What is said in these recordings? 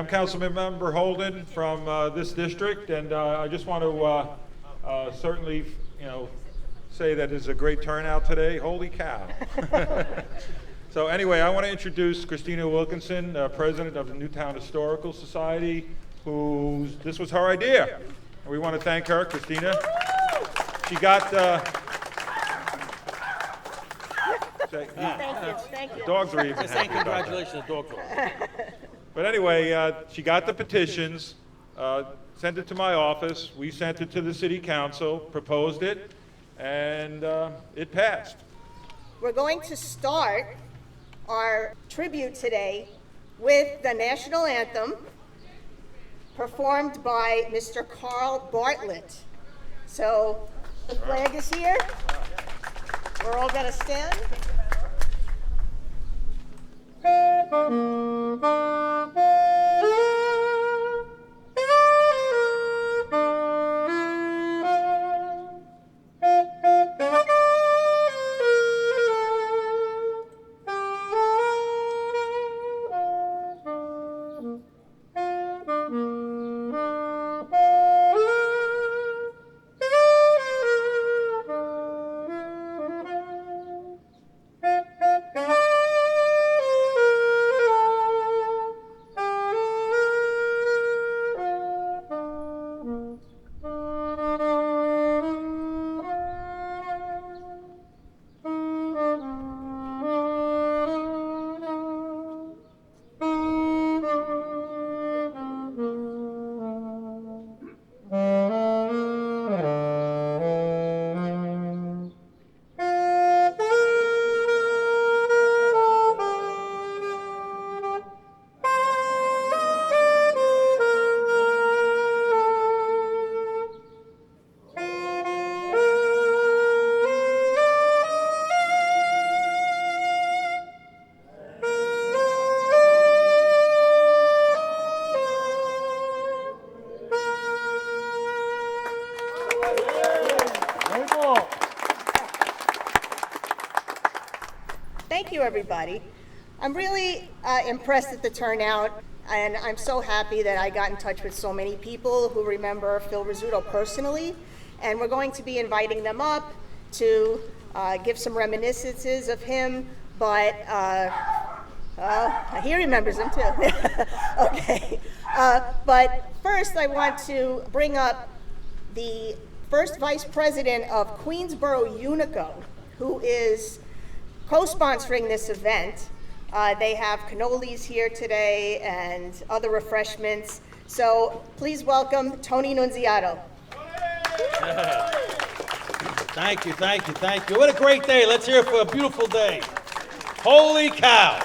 I'm Councilman Member Holden from this district, and I just want to certainly, say that it's a great turnout today. Holy cow. So anyway, I want to introduce Christina Wilkinson, President of the Newtown Historical Society, this was her idea. And we want to thank her, Christina. She got, Thank you. the dogs are even happy about that. Congratulations, dogs. But anyway, she got the petitions, sent it to my office, we sent it to the city council, proposed it, and it passed. We're going to start our tribute today with the national anthem performed by Mr. Carl Bartlett. So the flag is here. We're all going to stand. Thank you, everybody. I'm really impressed at the turnout, and I'm so happy that I got in touch with so many people who remember Phil Rizzuto personally, and we're going to be inviting them up to give some reminiscences of him, but he remembers them too. Okay, but first I want to bring up the first vice president of Queensboro UNICO, who is co-sponsoring this event. They have cannolis here today and other refreshments. So please welcome Tony Nunziato. Thank you. What a great day. Let's hear it for a beautiful day. Holy cow.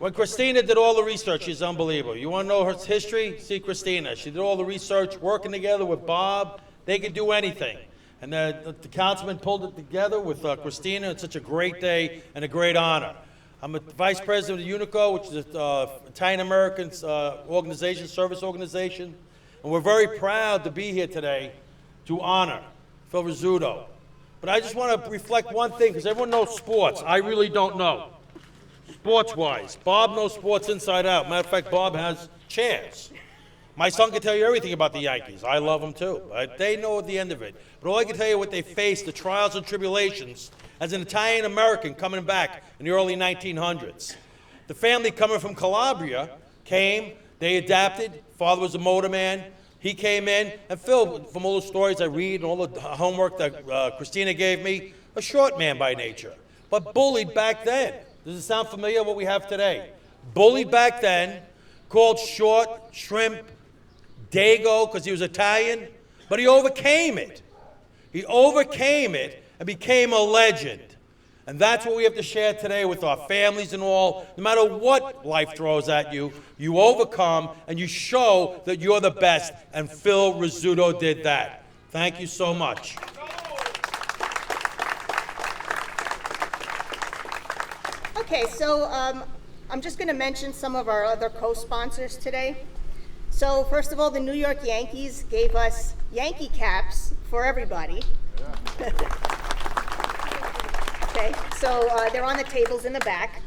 When Christina did all the research, she's unbelievable. You want to know her history? See Christina. She did all the research, working together with Bob. They could do anything. And the councilman pulled it together with Christina. It's such a great day and a great honor. I'm a vice president of UNICO, which is an Italian-American organization, service organization. And we're very proud to be here today to honor Phil Rizzuto. But I just want to reflect one thing, because everyone knows sports. I really don't know, sports-wise. Bob knows sports inside out. Matter of fact, Bob has chairs. My son can tell you everything about the Yankees. I love them too. They know at the end of it. But all I can tell you what they faced, the trials and tribulations, as an Italian-American coming back in the early 1900s. The family coming from Calabria came, they adapted. Father was a motorman. He came in, and Phil, from all the stories I read and all the homework that Christina gave me, a short man by nature, but bullied back then. Does it sound familiar what we have today? Bullied back then, called short, shrimp, Dago, because he was Italian, but he overcame it. He overcame it and became a legend. And that's what we have to share today with our families and all. No matter what life throws at you, you overcome and you show that you're the best. And Phil Rizzuto did that. Thank you so much. Okay, so I'm just going to mention some of our other co-sponsors today. So first of all, the New York Yankees gave us Yankee caps for everybody. Yeah. Okay, so they're on the tables in the back.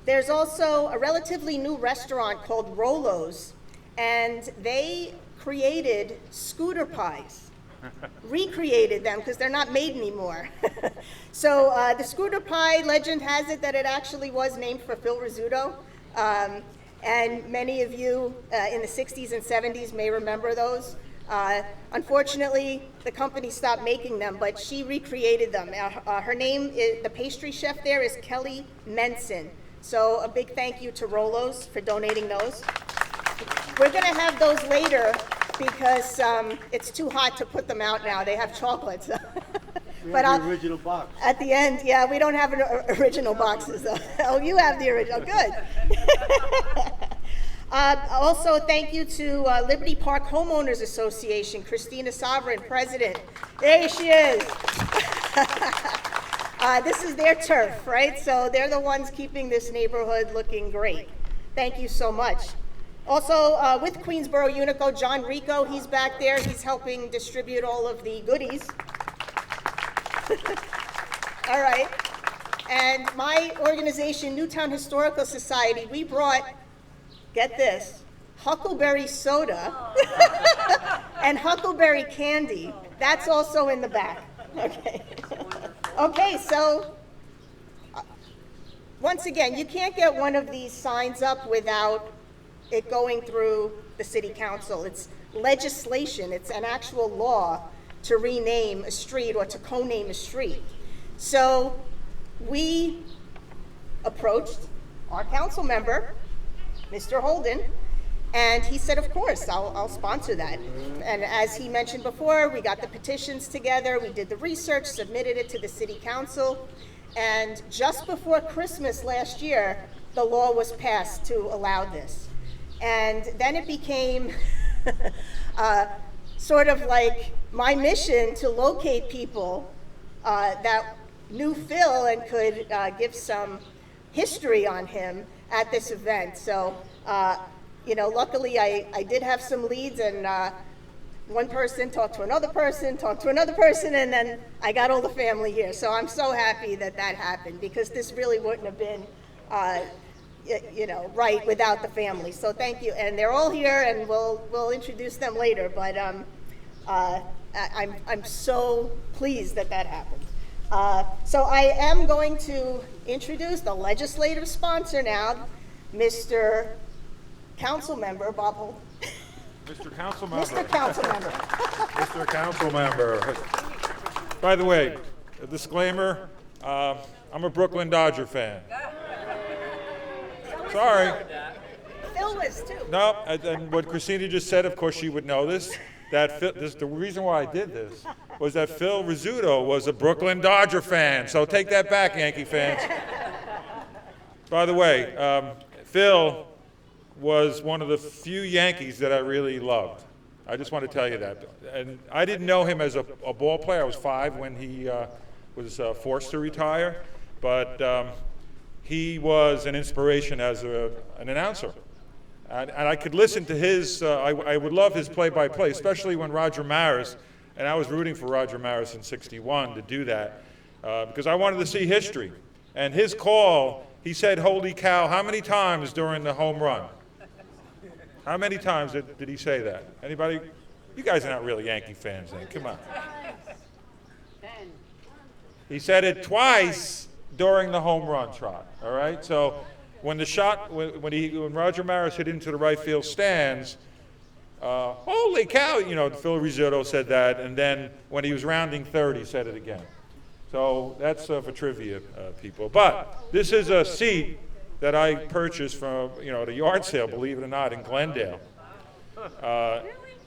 There's also a relatively new restaurant called Rolo's, and they created scooter pies. Recreated them because they're not made anymore. So the scooter pie legend has it that it actually was named for Phil Rizzuto. And many of you in the 60s and 70s may remember those. Unfortunately, the company stopped making them, but she recreated them. Her name, the pastry chef there is Kelly Menson. So a big thank you to Rolo's for donating those. We're going to have those later because it's too hot to put them out now. They have chocolates. But the original box. At the end, yeah, we don't have original boxes though. Oh, you have the original, good. Also, thank you to Liberty Park Homeowners Association, Christina Sovereign, president. There she is. This is their turf, right? So they're the ones keeping this neighborhood looking great. Thank you so much. Also, with Queensboro UNICO, John Rico, he's back there. He's helping distribute all of the goodies. All right. And my organization, Newtown Historical Society, we brought, get this, huckleberry soda and huckleberry candy. That's also in the back. Okay. Okay, so once again, you can't get one of these signs up without it going through the city council. It's legislation. It's an actual law to rename a street or to co-name a street. So we approached our council member, Mr. Holden, and he said, of course, I'll sponsor that. And as he mentioned before, we got the petitions together, we did the research, submitted it to the city council, and just before Christmas last year, the law was passed to allow this. And then it became sort of like my mission to locate people that knew Phil and could give some history on him at this event. So, you know, luckily I did have some leads, and one person talked to another person, and then I got all the family here. So I'm so happy that that happened, because this really wouldn't have been, you know, right without the family. So thank you. And they're all here, and we'll introduce them later. But I'm so pleased that that happened. So I am going to introduce the legislative sponsor now, Mr. Council Member Bob Holden. Mr. Council Member. Mr. Council Member. Mr. Council Member. By the way, a disclaimer, I'm a Brooklyn Dodger fan. Sorry. Phil was too. No, and what Christina just said, of course she would know this, that the reason why I did this was that Phil Rizzuto was a Brooklyn Dodger fan. So take that back, Yankee fans. By the way, Phil was one of the few Yankees that I really loved. I just want to tell you that. And I didn't know him as a ball player. I was 5 when he was forced to retire. But he was an inspiration as an announcer. And I could listen to his, I would love his play-by-play, especially when Roger Maris, and I was rooting for Roger Maris in '61 to do that, because I wanted to see history. And his call, he said, "Holy cow," how many times during the home run? How many times did he say that? Anybody? You guys are not really Yankee fans then, come on. He said it twice during the home run trot, all right? So when the shot, when Roger Maris hit into the right field stands, holy cow, you know, Phil Rizzuto said that, and then when he was rounding third, he said it again. So that's for trivia, people. But this is a seat that I purchased from, you know, at a yard sale, believe it or not, in Glendale.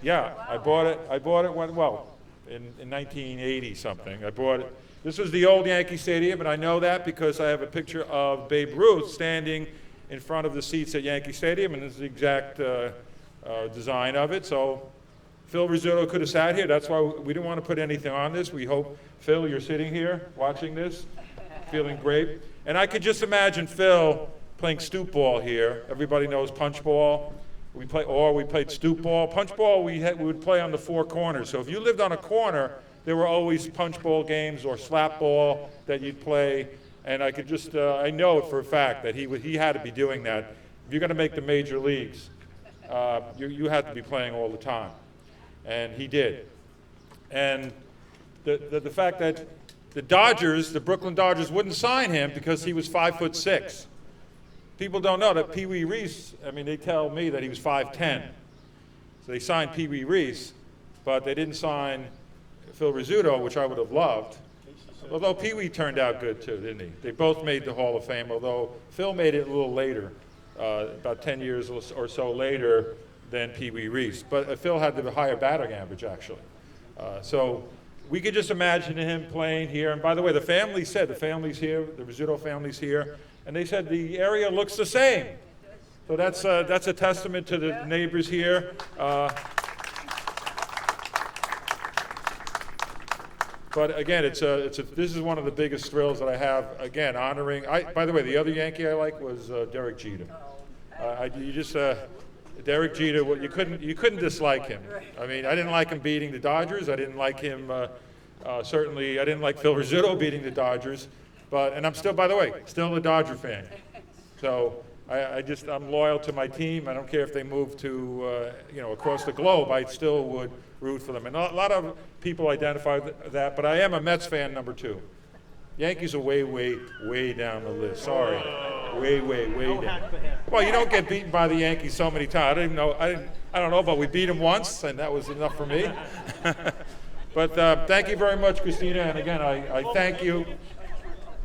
Yeah, I bought it when, well, in 1980 something. I bought it. This was the old Yankee Stadium, and I know that because I have a picture of Babe Ruth standing in front of the seats at Yankee Stadium, and this is the exact design of it. So Phil Rizzuto could have sat here. That's why we didn't want to put anything on this. We hope, Phil, you're sitting here watching this, feeling great. And I could just imagine Phil playing stoop ball here. Everybody knows punch ball. We played stoop ball. Punch ball we would play on the 4 corners. So if you lived on a corner, there were always punch ball games or slap ball that you'd play. And I could just, I know for a fact that he had to be doing that. If you're going to make the major leagues, you have to be playing all the time. And he did. And the fact that the Dodgers, the Brooklyn Dodgers, wouldn't sign him because he was 5'6". People don't know that Pee Wee Reese, I mean, they tell me that he was 5'10". So they signed Pee Wee Reese, but they didn't sign Phil Rizzuto, which I would have loved. Although Pee Wee turned out good too, didn't he? They both made the Hall of Fame, although Phil made it a little later, about 10 years or so later than Pee Wee Reese. But Phil had the higher batting average, actually. So we could just imagine him playing here. And by the way, the family's here, the Rizzuto family's here, and they said the area looks the same. So that's a testament to the neighbors here. But again, this is one of the biggest thrills that I have. Again, honoring. By the way, the other Yankee I like was Derek Jeter. Derek Jeter. Well, you couldn't dislike him. I mean, I didn't like him beating the Dodgers. I didn't like him. Certainly, I didn't like Phil Rizzuto beating the Dodgers. And I'm still, by the way, still a Dodger fan. So I'm loyal to my team. I don't care if they move to across the globe. I still would root for them. And a lot of people identify that, but I am a Mets fan number 2. Yankees are way, way, way down the list. Sorry, way, way, way down. Well, you don't get beaten by the Yankees so many times. I don't know, but we beat them once, and that was enough for me. But thank you very much, Christina. And again, I thank you.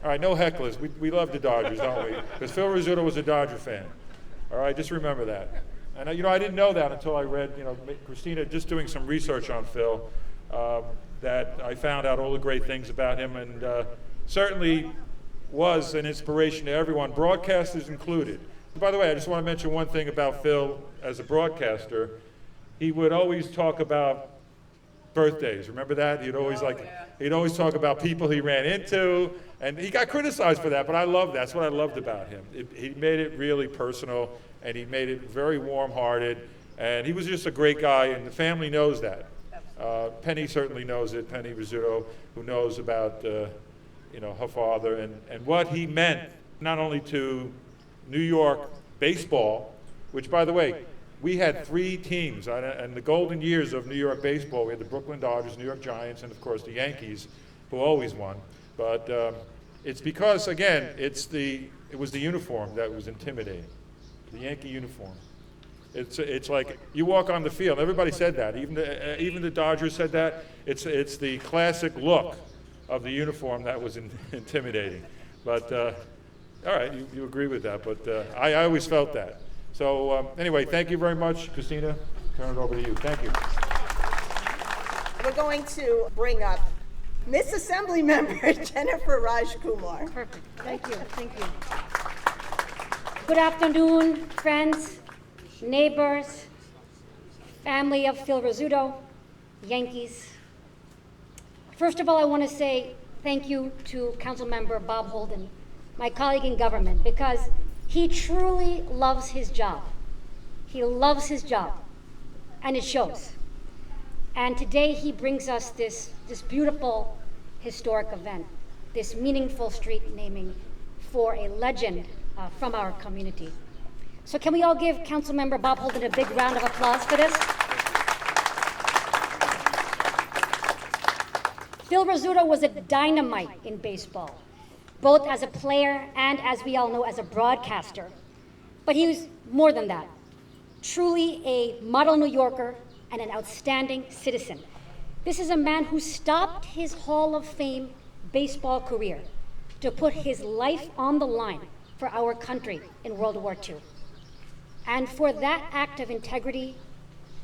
All right, no hecklers. We love the Dodgers, don't we? Because Phil Rizzuto was a Dodger fan. All right, just remember that. And I didn't know that until I read, Christina, just doing some research on Phil, that I found out all the great things about him, and certainly was an inspiration to everyone, broadcasters included. By the way, I just want to mention one thing about Phil as a broadcaster. He would always talk about birthdays. Remember that? He'd always talk about people he ran into, and he got criticized for that, but I love that. That's what I loved about him. He made it really personal, and he made it very warm-hearted, and he was just a great guy, and the family knows that. Penny certainly knows it, Penny Rizzuto, who knows about her father and what he meant not only to New York baseball, which, by the way, we had 3 teams, and the golden years of New York baseball. We had the Brooklyn Dodgers, New York Giants, and of course the Yankees, who always won. But it's because, again, it was the uniform that was intimidating, the Yankee uniform. It's like you walk on the field. Everybody said that. Even the Dodgers said that. It's the classic look of the uniform that was intimidating. But all right, you agree with that. But I always felt that. So anyway, thank you very much, Christina. Turn it over to you. Thank you. We're going to bring up Miss Assembly Member Jenifer Rajkumar. Perfect. Thank you. Thank you. Good afternoon, friends, neighbors, family of Phil Rizzuto, Yankees. First of all, I want to say thank you to Councilmember Bob Holden, my colleague in government, because he truly loves his job. He loves his job, and it shows. And today he brings us this beautiful historic event, this meaningful street naming for a legend from our community. So can we all give Councilmember Bob Holden a big round of applause for this? Phil Rizzuto was a dynamite in baseball, both as a player and, as we all know, as a broadcaster. But he was more than that. Truly a model New Yorker and an outstanding citizen. This is a man who stopped his Hall of Fame baseball career to put his life on the line for our country in World War II. And for that act of integrity,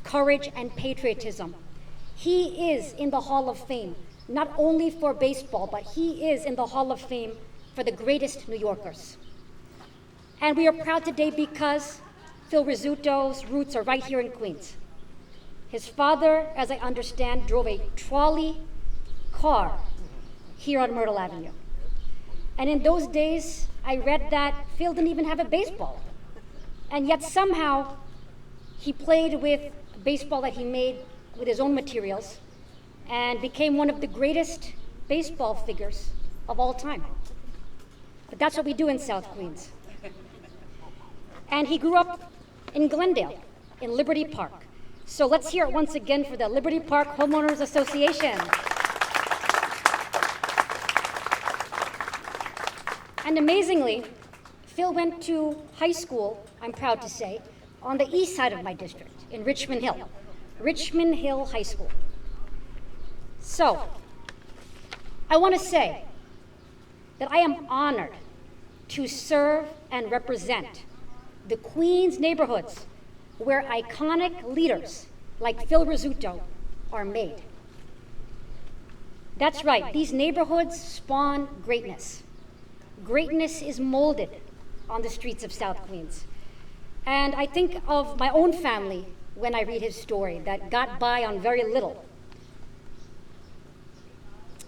courage, and patriotism, he is in the Hall of Fame, not only for baseball, but he is in the Hall of Fame for the greatest New Yorkers. And we are proud today because Phil Rizzuto's roots are right here in Queens. His father, as I understand, drove a trolley car here on Myrtle Avenue. And in those days, I read that Phil didn't even have a baseball. And yet somehow, he played with baseball that he made with his own materials and became one of the greatest baseball figures of all time. That's what we do in South Queens. And he grew up in Glendale, in Liberty Park. So let's hear it once again for the Liberty Park Homeowners Association. And amazingly, Phil went to high school, I'm proud to say, on the east side of my district, in Richmond Hill High School. So, I want to say that I am honored to serve and represent the Queens neighborhoods where iconic leaders like Phil Rizzuto are made. That's right, these neighborhoods spawn greatness. Greatness is molded on the streets of South Queens. And I think of my own family when I read his story that got by on very little.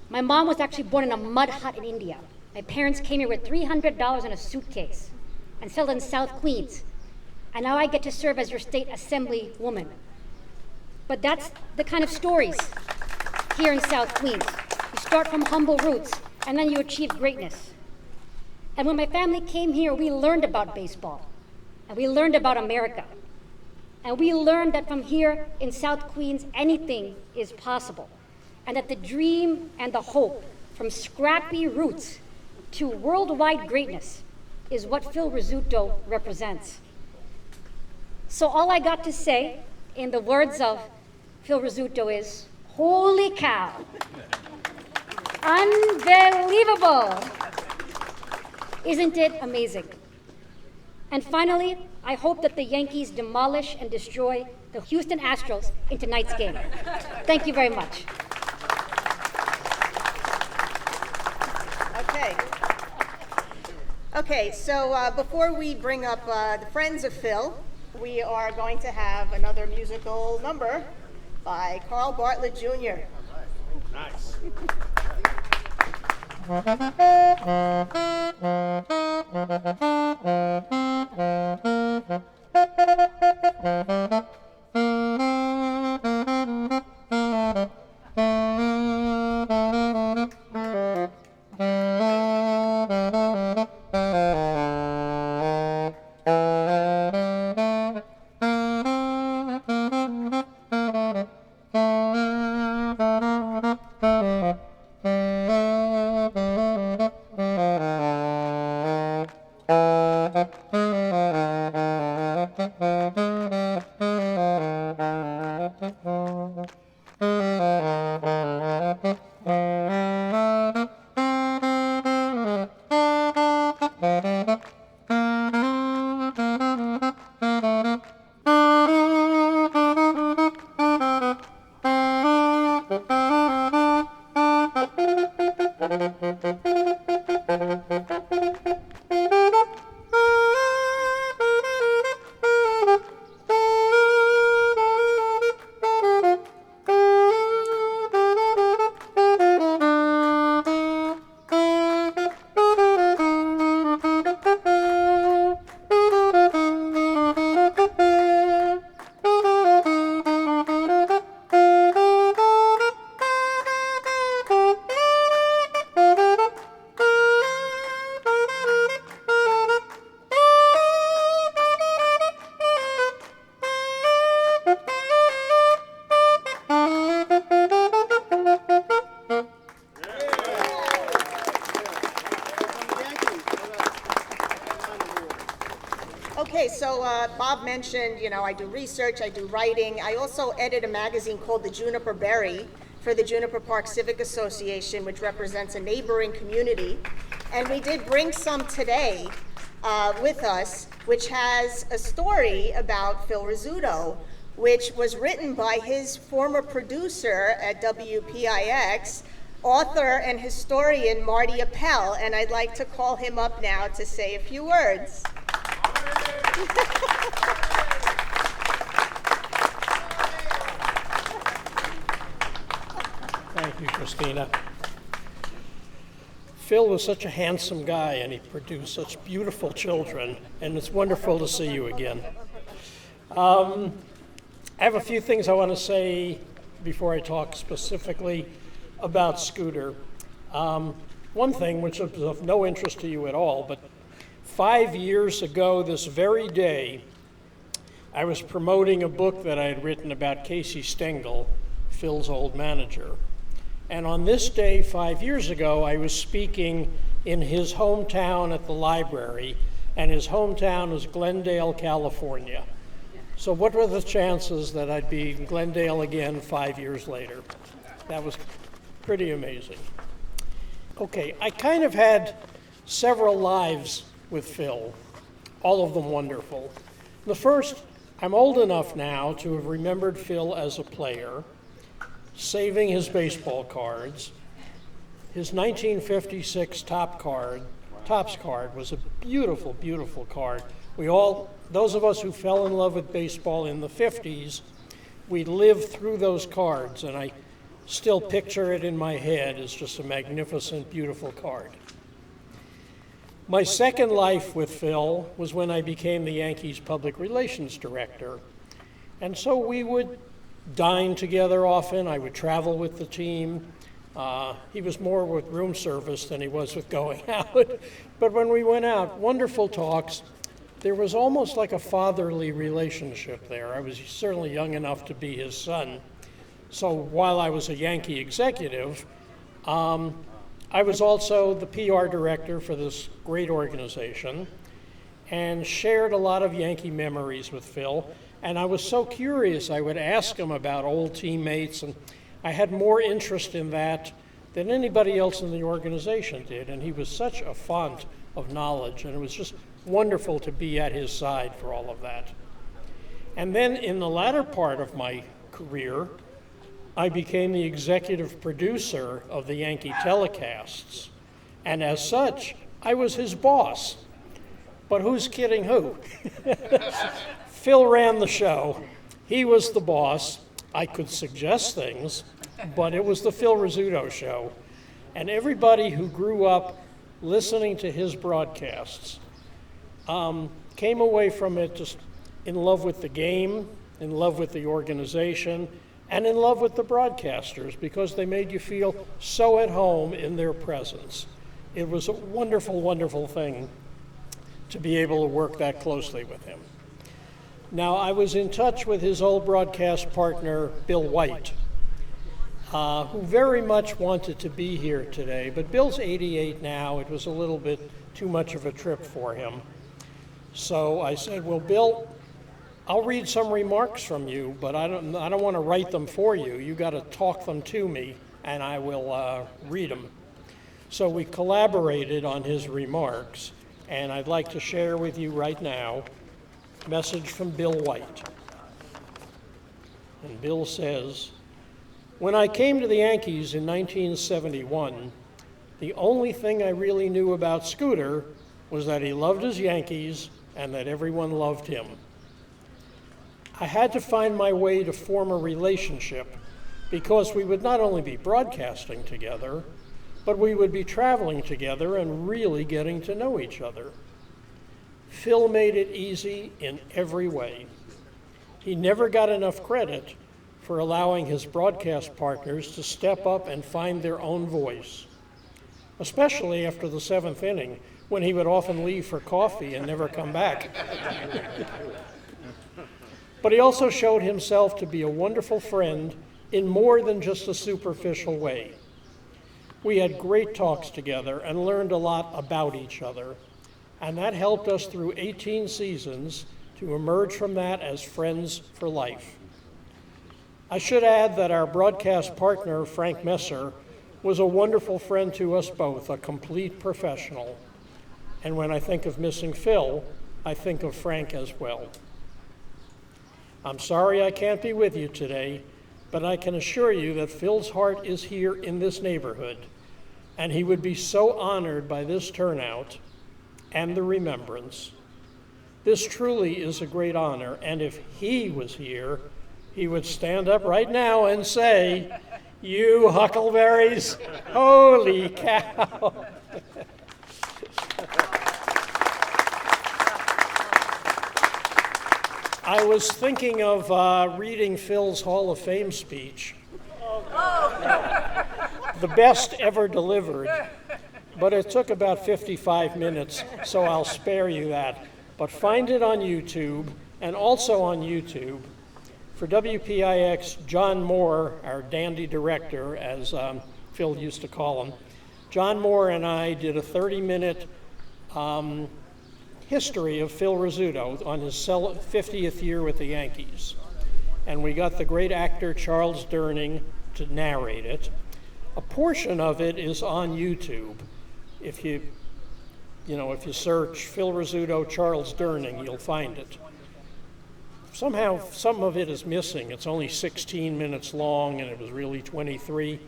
My mom was actually born in a mud hut in India. My parents came here with $300 in a suitcase and settled in South Queens. And now I get to serve as your state assembly woman. But that's the kind of stories here in South Queens. You start from humble roots and then you achieve greatness. And when my family came here, we learned about baseball, and we learned about America. And we learned that from here in South Queens, anything is possible, and that the dream and the hope from scrappy roots to worldwide greatness is what Phil Rizzuto represents. So all I got to say, in the words of Phil Rizzuto, is, holy cow, unbelievable. Isn't it amazing? And finally, I hope that the Yankees demolish and destroy the Houston Astros in tonight's game. Thank you very much. Okay, so before we bring up the friends of Phil, we are going to have another musical number by Carl Bartlett Jr. Nice. Okay, so Bob mentioned, I do research, I do writing. I also edit a magazine called The Juniper Berry for the Juniper Park Civic Association, which represents a neighboring community. And we did bring some today with us, which has a story about Phil Rizzuto, which was written by his former producer at WPIX, author and historian Marty Appel. And I'd like to call him up now to say a few words. Thank you, Christina. Phil was such a handsome guy, and he produced such beautiful children, and it's wonderful to see you again. I have a few things I want to say before I talk specifically about Scooter. one thing which is of no interest to you at all, but 5 years ago this very day, I was promoting a book that I had written about Casey Stengel, Phil's old manager. And on this day 5 years ago, I was speaking in his hometown at the library, and his hometown was Glendale, California. So what were the chances that I'd be in Glendale again 5 years later? That was pretty amazing. Okay, I kind of had several lives with Phil, all of them wonderful. The first, I'm old enough now to have remembered Phil as a player, saving his baseball cards. His 1956 Topps card was a beautiful, beautiful card. Those of us who fell in love with baseball in the 50s, we lived through those cards, and I still picture it in my head as just a magnificent, beautiful card. My second life with Phil was when I became the Yankees public relations director. And so we would dine together often. I would travel with the team. He was more with room service than he was with going out. But when we went out, wonderful talks. There was almost like a fatherly relationship there. I was certainly young enough to be his son. So while I was a Yankee executive, I was also the PR director for this great organization and shared a lot of Yankee memories with Phil. And I was so curious, I would ask him about old teammates, and I had more interest in that than anybody else in the organization did. And he was such a font of knowledge, and it was just wonderful to be at his side for all of that. And then in the latter part of my career, I became the executive producer of the Yankee telecasts. And as such, I was his boss. But who's kidding who? Phil ran the show. He was the boss. I could suggest things, but it was the Phil Rizzuto show. And everybody who grew up listening to his broadcasts came away from it just in love with the game, in love with the organization, and in love with the broadcasters because they made you feel so at home in their presence. It was a wonderful, wonderful thing to be able to work that closely with him. Now, I was in touch with his old broadcast partner, Bill White, who very much wanted to be here today, but Bill's 88 now. It was a little bit too much of a trip for him. So I said, well, Bill, I'll read some remarks from you, but I don't want to write them for you. You got to talk them to me, and I will read them. So we collaborated on his remarks, and I'd like to share with you right now a message from Bill White. And Bill says, when I came to the Yankees in 1971, the only thing I really knew about Scooter was that he loved his Yankees and that everyone loved him. I had to find my way to form a relationship because we would not only be broadcasting together, but we would be traveling together and really getting to know each other. Phil made it easy in every way. He never got enough credit for allowing his broadcast partners to step up and find their own voice, especially after the seventh inning, when he would often leave for coffee and never come back. But he also showed himself to be a wonderful friend in more than just a superficial way. We had great talks together and learned a lot about each other, and that helped us through 18 seasons to emerge from that as friends for life. I should add that our broadcast partner, Frank Messer, was a wonderful friend to us both, a complete professional. And when I think of missing Phil, I think of Frank as well. I'm sorry I can't be with you today, but I can assure you that Phil's heart is here in this neighborhood, and he would be so honored by this turnout and the remembrance. This truly is a great honor, and if he was here, he would stand up right now and say, "You huckleberries, holy cow." I was thinking of reading Phil's Hall of Fame speech, the best ever delivered, but it took about 55 minutes, so I'll spare you that. But find it on YouTube, and also on YouTube. For WPIX, John Moore, our dandy director, as Phil used to call him, John Moore and I did a 30-minute history of Phil Rizzuto on his 50th year with the Yankees. And we got the great actor Charles Durning to narrate it. A portion of it is on YouTube. If you search Phil Rizzuto, Charles Durning, you'll find it. Somehow, some of it is missing. It's only 16 minutes long, and it was really 23.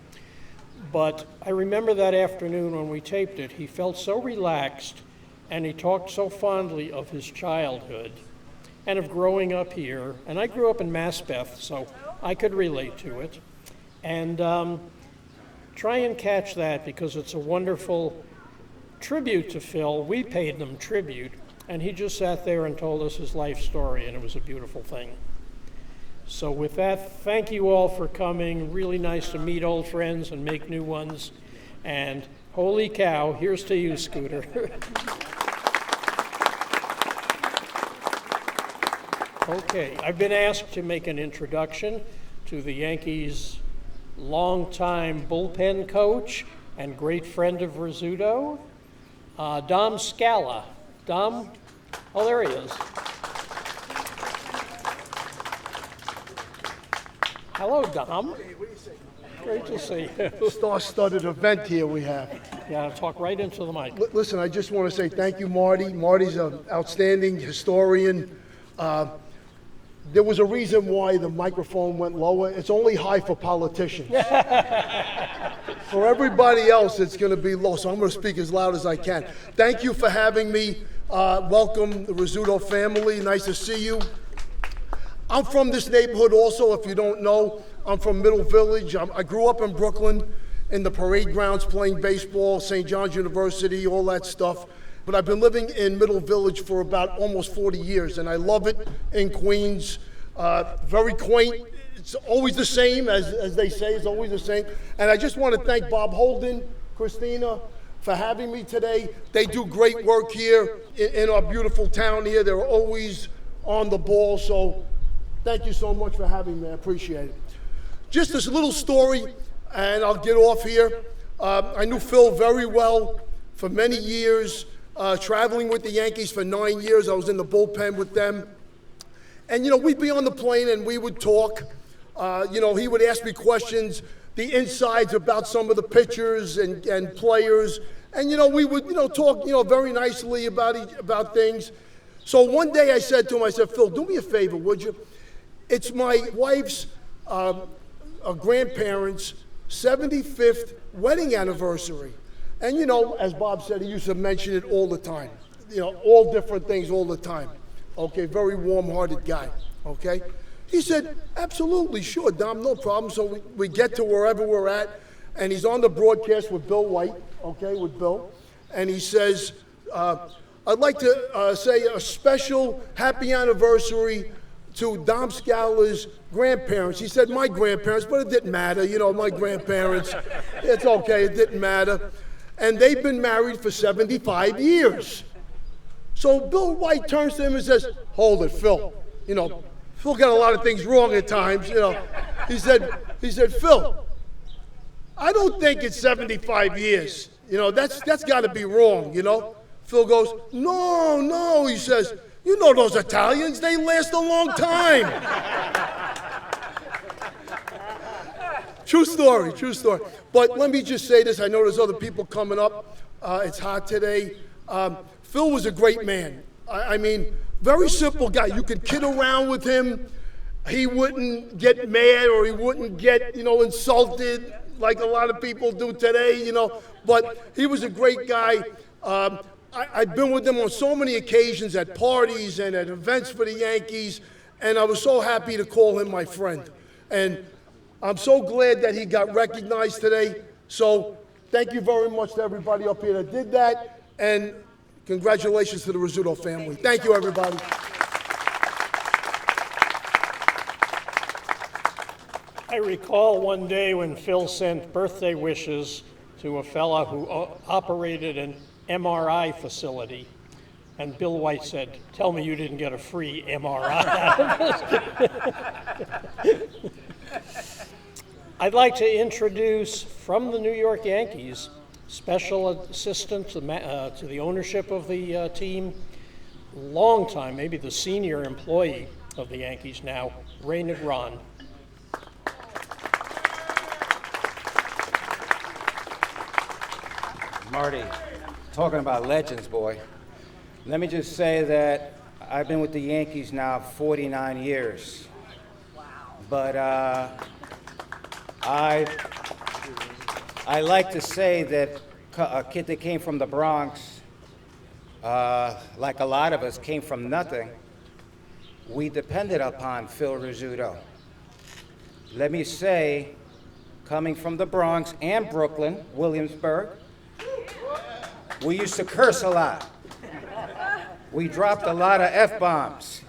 But I remember that afternoon when we taped it, he felt so relaxed, and he talked so fondly of his childhood and of growing up here. And I grew up in Maspeth, so I could relate to it. And try and catch that, because it's a wonderful tribute to Phil. We paid them tribute, and he just sat there and told us his life story, and it was a beautiful thing. So with that, thank you all for coming. Really nice to meet old friends and make new ones. And holy cow, here's to you, Scooter. Okay, I've been asked to make an introduction to the Yankees' longtime bullpen coach and great friend of Rizzuto, Dom Scala. Dom, oh, there he is. Hello, Dom. Great to see you. Star-studded event here we have. Yeah, talk right into the mic. Listen, I just want to say thank you, Marty. Marty's an outstanding historian. There was a reason why the microphone went lower. It's only high for politicians. For everybody else, it's going to be low, so I'm going to speak as loud as I can. Thank you for having me. Welcome, the Rizzuto family. Nice to see you. I'm from this neighborhood also, if you don't know. I'm from Middle Village. I grew up in Brooklyn in the parade grounds playing baseball, St. John's University, all that stuff. But I've been living in Middle Village for about almost 40 years, and I love it in Queens. Very quaint. It's always the same, as they say, it's always the same. And I just want to thank Bob Holden, Christina, for having me today. They do great work here in our beautiful town here. They're always on the ball, so thank you so much for having me. I appreciate it. Just this little story, and I'll get off here. I knew Phil very well for many years. Traveling with the Yankees for 9 years. I was in the bullpen with them. And, we'd be on the plane and we would talk. He would ask me questions, the insides about some of the pitchers and players. And, we would, talk, very nicely about things. So one day I said to him, Phil, do me a favor, would you? It's my wife's grandparents' 75th wedding anniversary. And, as Bob said, he used to mention it all the time. All different things all the time. Okay, very warm-hearted guy, okay? He said, absolutely, sure, Dom, no problem. So we get to wherever we're at, and he's on the broadcast with Bill White, okay, with Bill. And he says, I'd like to say a special happy anniversary to Dom Scala's grandparents. He said, my grandparents, but it didn't matter. My grandparents, it's okay, it didn't matter. And they've been married for 75 years. So Bill White turns to him and says, hold it, Phil. Phil got a lot of things wrong at times, He said, Phil, I don't think it's 75 years. That's got to be wrong, Phil goes, no, he says, those Italians, they last a long time. True story. But let me just say this. I know there's other people coming up. It's hot today. Phil was a great man. I mean, very simple guy. You could kid around with him. He wouldn't get mad or he wouldn't get, insulted like a lot of people do today, But he was a great guy. I've been with him on so many occasions at parties and at events for the Yankees, and I was so happy to call him my friend. And I'm so glad that he got recognized today. So thank you very much to everybody up here that did that. And congratulations to the Rizzuto family. Thank you, everybody. I recall one day when Phil sent birthday wishes to a fella who operated an MRI facility. And Bill White said, "Tell me you didn't get a free MRI out of this." I'd like to introduce from the New York Yankees, special assistant to the ownership of the team, long time, maybe the senior employee of the Yankees now, Ray Negron. Marty, talking about legends, boy. Let me just say that I've been with the Yankees now 49 years. Wow. But I like to say that a kid that came from the Bronx, like a lot of us, came from nothing. We depended upon Phil Rizzuto. Let me say, coming from the Bronx and Brooklyn, Williamsburg, we used to curse a lot. We dropped a lot of F-bombs.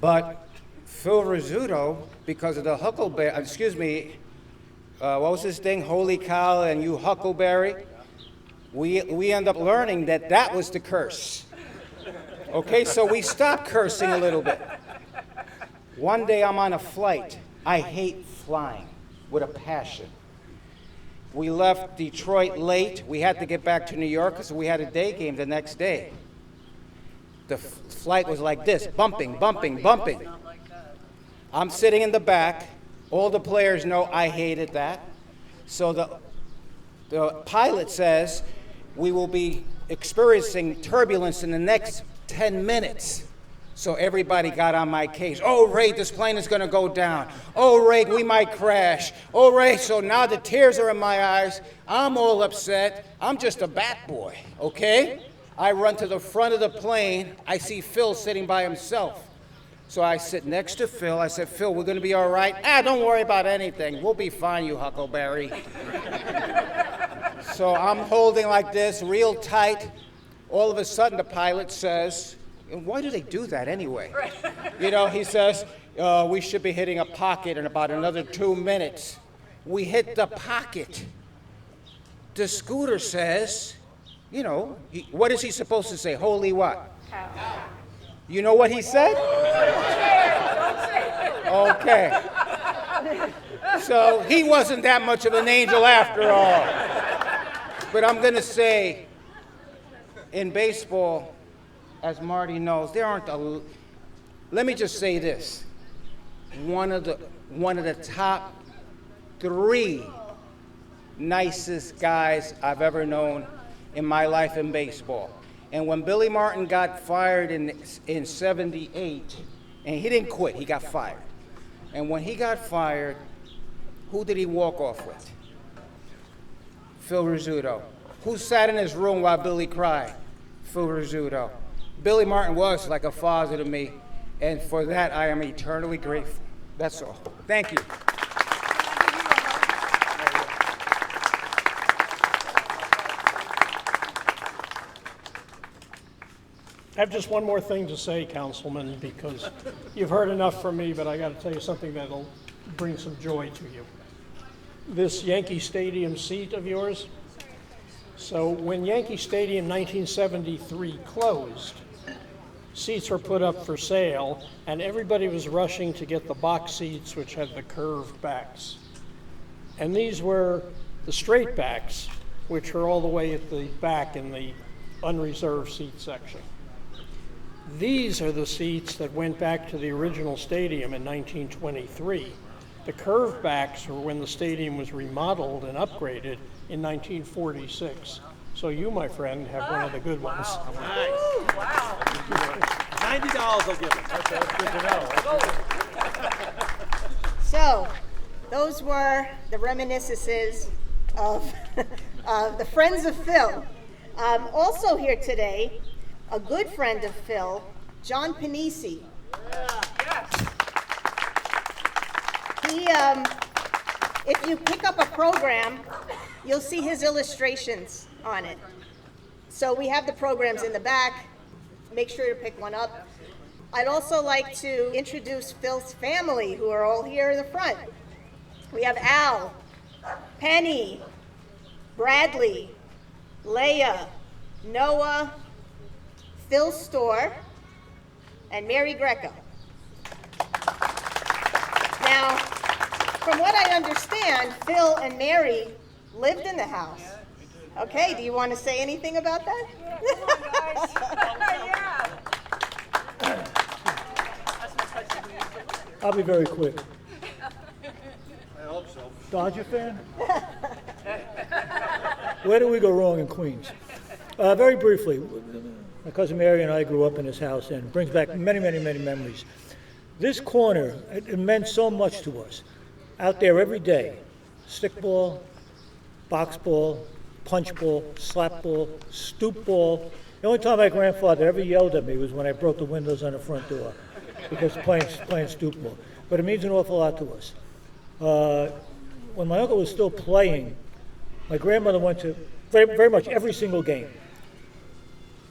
But Phil Rizzuto, because of the Huckleberry, what was this thing, Holy Cow and you Huckleberry? We end up learning that that was the curse. Okay, so we stopped cursing a little bit. One day I'm on a flight. I hate flying with a passion. We left Detroit late. We had to get back to New York because we had a day game the next day. The flight was like this, bumping, bumping, bumping. I'm sitting in the back. All the players know I hated that. So the pilot says we will be experiencing turbulence in the next 10 minutes. So everybody got on my case. Oh, Ray, this plane is going to go down. Oh, Ray, we might crash. Oh, Ray, so now the tears are in my eyes. I'm all upset. I'm just a bat boy, okay? I run to the front of the plane. I see Phil sitting by himself. So I sit next to Phil. I said, Phil, we're going to be all right? Don't worry about anything. We'll be fine, you Huckleberry. So I'm holding like this, real tight. All of a sudden, the pilot says, and why do they do that anyway? You know, he says, we should be hitting a pocket in about another 2 minutes. We hit the pocket. The scooter says, you know, what is he supposed to say? Holy what? Cow. You know what he said? Okay. So he wasn't that much of an angel after all. But I'm going to say, in baseball, as Marty knows, there aren't let me just say this. One of the top 3 nicest guys I've ever known in my life in baseball. And when Billy Martin got fired in 78, and he didn't quit, he got fired. And when he got fired, who did he walk off with? Phil Rizzuto. Who sat in his room while Billy cried? Phil Rizzuto. Billy Martin was like a father to me, and for that I am eternally grateful. That's all. Thank you. I have just one more thing to say, Councilman, because you've heard enough from me, but I got to tell you something that'll bring some joy to you. This Yankee Stadium seat of yours. So when Yankee Stadium 1973 closed, seats were put up for sale, and everybody was rushing to get the box seats, which had the curved backs. And these were the straight backs, which are all the way at the back in the unreserved seat section. These are the seats that went back to the original stadium in 1923. The curved backs were when the stadium was remodeled and upgraded in 1946. So you, my friend, have one of the good ones. Nice. Wow. $90 I'll give it. That's good to know. So, those were the reminiscences of the friends of Phil. Also here today, a good friend of Phil, John Pennisi. He, if you pick up a program, you'll see his illustrations on it. So we have the programs in the back. Make sure to pick one up. I'd also like to introduce Phil's family, who are all here in the front. We have Al, Penny, Bradley, Leah, Noah, Phil Stoehr, and Mary Greco. Now, from what I understand, Phil and Mary lived in the house. Okay, do you want to say anything about that? I'll be very quick. I hope so. Dodger fan? Where do we go wrong in Queens? Very briefly, my cousin Mary and I grew up in this house, and it brings back many, many, many memories. This corner, it meant so much to us. Out there every day, stickball, box ball, punch ball, slap ball, stoop ball. The only time my grandfather ever yelled at me was when I broke the windows on the front door because playing stoop ball. But it means an awful lot to us. When my uncle was still playing, my grandmother went to very much every single game.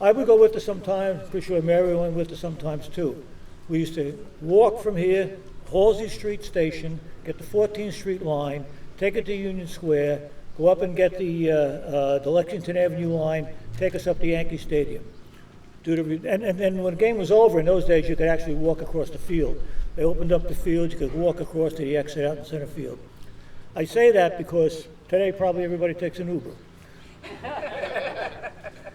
I would go with her sometimes. Pretty sure Mary went with her sometimes too. We used to walk from here, Halsey Street Station, get the 14th Street line, take it to Union Square, go up and get the Lexington Avenue line, take us up to Yankee Stadium. And then when the game was over, in those days, you could actually walk across the field. They opened up the field, you could walk across to the exit out in center field. I say that because today probably everybody takes an Uber.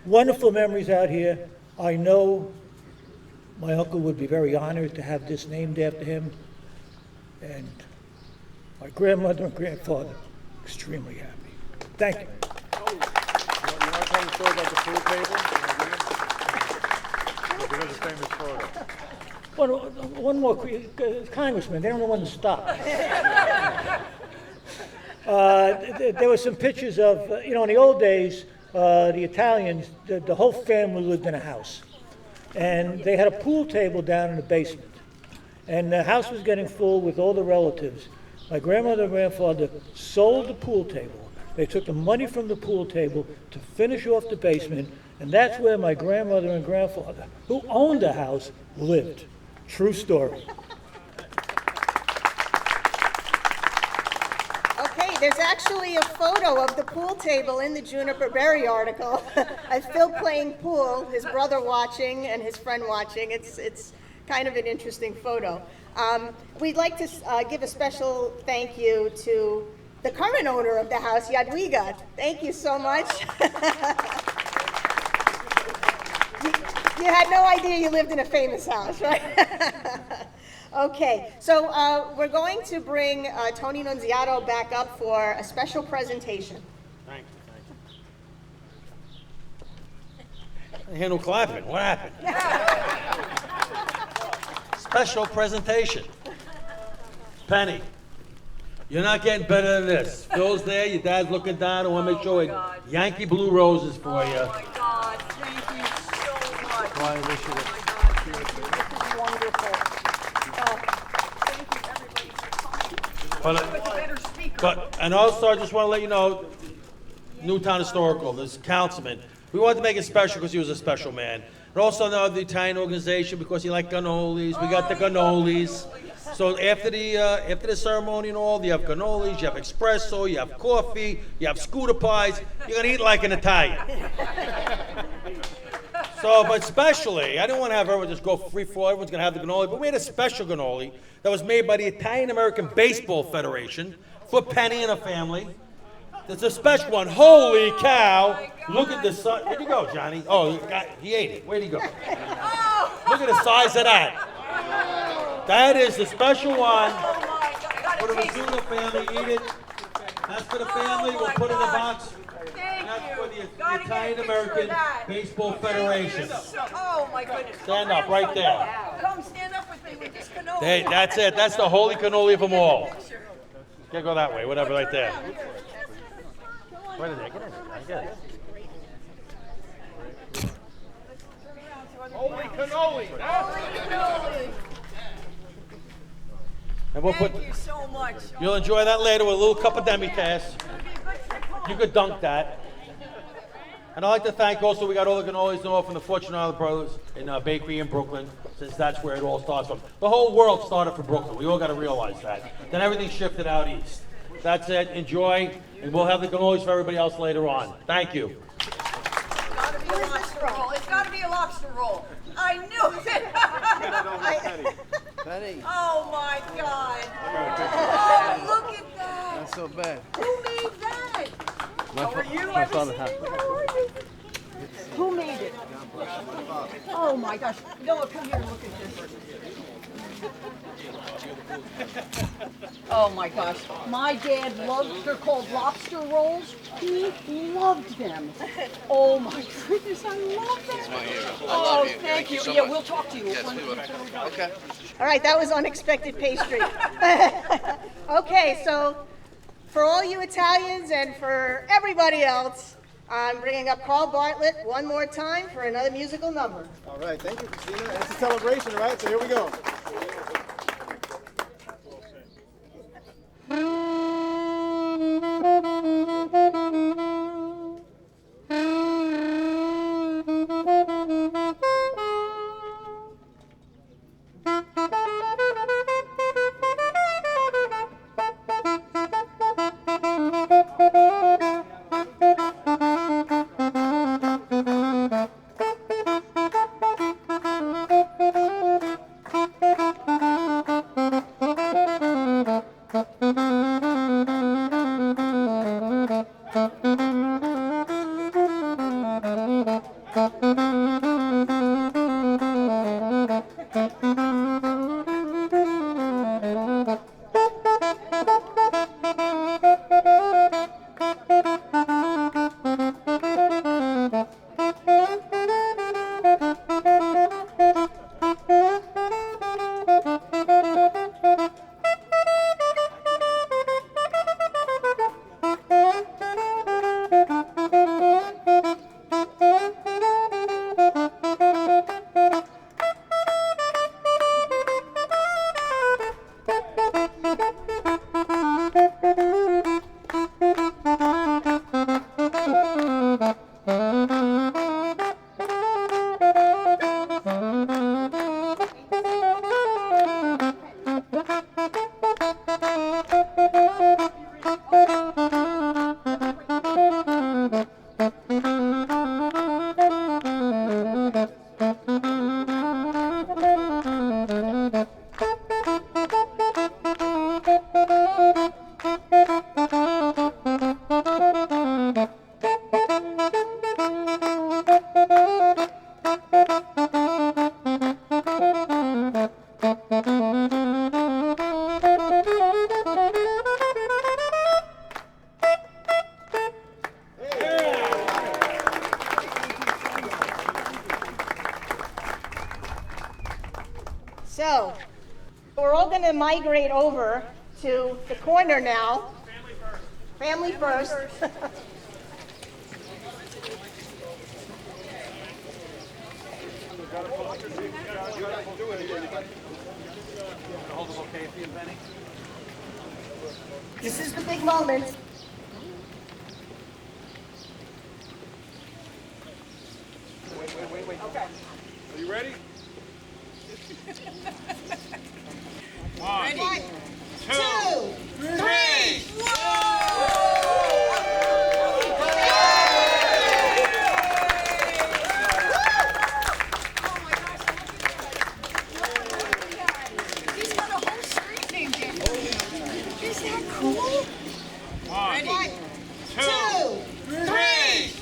Wonderful memories out here. I know my uncle would be very honored to have this named after him. And my grandmother and grandfather, extremely happy. Thank you. You want to tell the story about the pool table? Because it's a famous photo. One more, Congressman, they don't know when to stop. There were some pictures of, in the old days, the Italians, the whole family lived in a house. And they had a pool table down in the basement. And the house was getting full with all the relatives. My grandmother and grandfather sold the pool table. They took the money from the pool table to finish off the basement, and that's where my grandmother and grandfather, who owned the house, lived. True story. Okay, there's actually a photo of the pool table in the Juniper Berry article. Of Phil playing pool, his brother watching, and his friend watching. It's kind of an interesting photo. We'd like to give a special thank you to the current owner of the house, Jadwiga. Thank you so much. You had no idea you lived in a famous house, right? Okay, so we're going to bring Tony Nunziato back up for a special presentation. Thank you. I hear no clapping. What happened? Special presentation. Penny, you're not getting better than this. Phil's there, your dad's looking down. I want to make sure Yankee Blue Roses for you. Oh my God, thank you so much. Well, I wish you would. This is wonderful. Thank you everybody for coming. With a better speaker. And also, I just want to let you know, Newtown Historical, this councilman, we wanted to make it special because he was a special man. And also now the Italian organization because he liked cannolis. We got the cannolis. So after the ceremony and all, you have cannolis, you have espresso, you have coffee, you have scooter pies. You're gonna eat like an Italian. So, but especially, I didn't want to have everyone just go free for all. Everyone's gonna have the cannoli, but we had a special cannoli that was made by the Italian American Baseball Federation for Penny and her family. There's a special one. Holy cow! Look at the size. Where'd you go, Johnny? Oh, he ate it. Where'd he go? Look at the size of that. That is the special one for the Rizzuto family. Eat it. That's for the family. We'll put it in the box. And that's for the Italian American Baseball Federation. Oh my goodness. Stand up right there. Come stand up with me with this cannoli. Hey, that's it. That's the holy cannoli of them all. Can't go that way. Whatever, right there. Wait a minute. Get in there. I get it. Holy cannoli! And we'll put. Thank you so much. You'll enjoy that later with a little cup of demi-tasse. You could dunk that. And I'd like to thank also, we got all the cannolis and all from the Fortune Island Brothers in Bakery in Brooklyn, since that's where it all starts from. The whole world started from Brooklyn. We all got to realize that. Then everything shifted out east. That's it. Enjoy, and we'll have the cannolis for everybody else later on. Thank you. Gotta be a lobster roll. It's gotta be a lobster roll. I knew it. Oh my God. Oh, look at that. Not so bad. Who made that? How are you? How are you? Who made it? Oh my gosh. Noah, come here and look at this. Oh my gosh. My dad loved, they're called lobster rolls. He loved them. Oh my goodness, I love them. Oh, thank you. Yeah, we'll talk to you. Okay. All right, that was unexpected pastry. Okay, so for all you Italians and for everybody else, I'm bringing up Carl Bartlett one more time for another musical number. All right, thank you, Christina. It's a celebration, right? So here we go. So, we're all going to migrate over to the corner now. Family first. This is the big moment. Wait. Okay. Are you ready? One, Two, three. He's got a whole street named after him. Is that cool? One, two, three.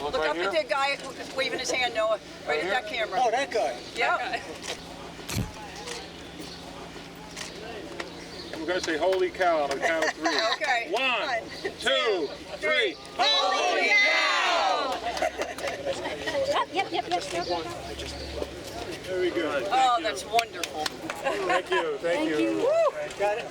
Look up at that guy waving his hand, Noah. Right at that camera. Oh, that guy. Yeah. We're going to say holy cow on the count of three. Okay. 1, 2, 3. Holy cow! Yep. Very good. Oh, that's wonderful. Thank you. Thank you. Got it.